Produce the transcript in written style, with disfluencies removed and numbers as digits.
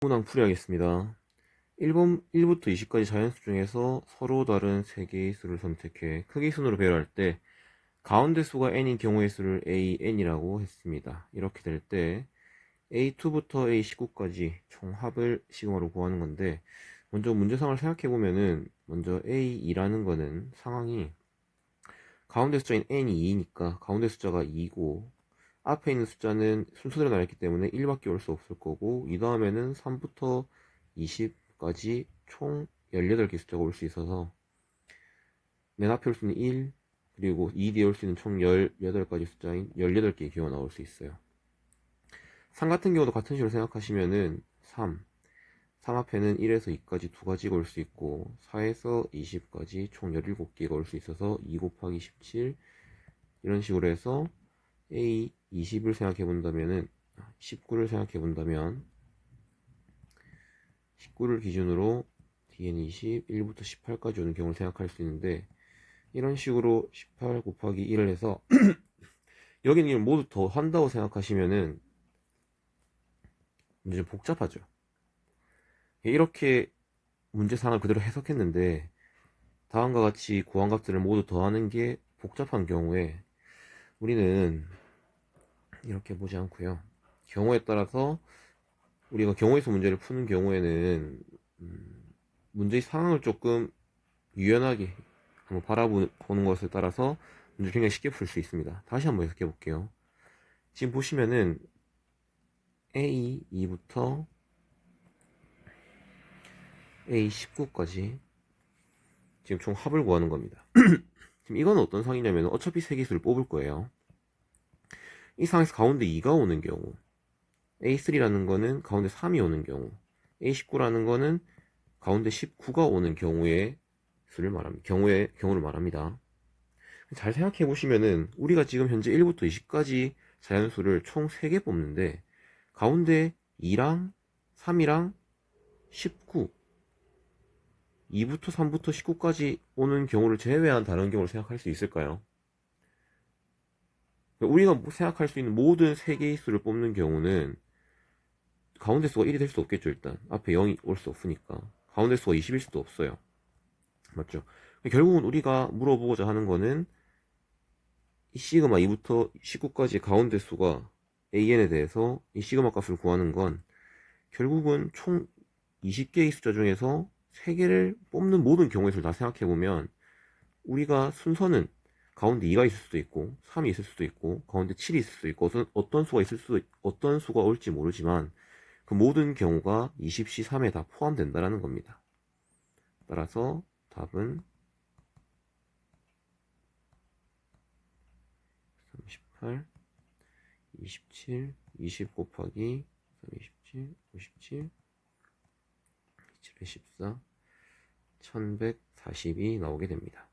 문항 풀이하겠습니다. 1부터 20까지 자연수 중에서 서로 다른 3개의 수를 선택해 크기 순으로 배열할 때 가운데 수가 n인 경우의 수를 an이라고 했습니다. 이렇게 될 때 a2부터 a19까지 총 합을 시그마로 구하는 건데, 먼저 문제상을 생각해보면은 먼저 a2라는 거는 상황이 가운데 숫자인 n이 2니까 가운데 숫자가 2고, 앞에 있는 숫자는 순서대로 나왔기 때문에 1밖에 올 수 없을 거고, 이 다음에는 3부터 20까지 총 18개 숫자가 올 수 있어서 맨 앞에 올 수 있는 1, 그리고 2 뒤에 올 수 있는 총 18가지 숫자인 18개의 기호가 나올 수 있어요. 3 같은 경우도 같은 식으로 생각하시면은 3 앞에는 1에서 2까지 2가지가 올 수 있고, 4에서 20까지 총 17개가 올 수 있어서 2 곱하기 17 이런 식으로 해서 A 20을 생각해 본다면은 19를 생각해 본다면 19를 기준으로 Dn 20, 1부터 18까지 오는 경우를 생각할 수 있는데, 이런 식으로 18 곱하기 1을 해서 여기는 이걸 모두 더 한다고 생각하시면은 문제 좀 복잡하죠. 이렇게 문제상을 그대로 해석했는데 다음과 같이 구한 값들을 모두 더하는 게 복잡한 경우에 우리는 이렇게 보지 않고요, 경우에 따라서 우리가 경우에서 문제를 푸는 경우에는 문제의 상황을 조금 유연하게 한번 바라보는 것에 따라서 문제를 굉장히 쉽게 풀 수 있습니다. 다시 한번 해석해 볼게요. 지금 보시면은 A2부터 A19까지 지금 총 합을 구하는 겁니다. 지금 이건 어떤 상이냐면 어차피 세 개수를 뽑을 거예요. 이 상에서 가운데 2가 오는 경우, A3라는 거는 가운데 3이 오는 경우, A19라는 거는 가운데 19가 오는 경우의 수를 말합니다. 경우를 말합니다. 잘 생각해 보시면은 우리가 지금 현재 1부터 20까지 자연수를 총 3개 뽑는데 가운데 2랑 3이랑 19, 2부터 3부터 19까지 오는 경우를 제외한 다른 경우를 생각할 수 있을까요? 우리가 생각할 수 있는 모든 3개의 수를 뽑는 경우는 가운데 수가 1이 될 수 없겠죠. 일단 앞에 0이 올 수 없으니까 가운데 수가 20일 수도 없어요. 맞죠? 결국은 우리가 물어보고자 하는 거는 이 시그마 2부터 19까지 가운데 수가 an에 대해서 이 시그마 값을 구하는 건 결국은 총 20개의 숫자 중에서 3개를 뽑는 모든 경우의 수를 다 생각해보면 우리가 순서는 가운데 2가 있을 수도 있고 3이 있을 수도 있고 가운데 7이 있을 수도 있고 어떤 수가 올지 모르지만 그 모든 경우가 20시 3에 다 포함된다는 겁니다. 따라서 답은 38, 27, 20 곱하기 27, 57, 27에 14, 1140이 나오게 됩니다.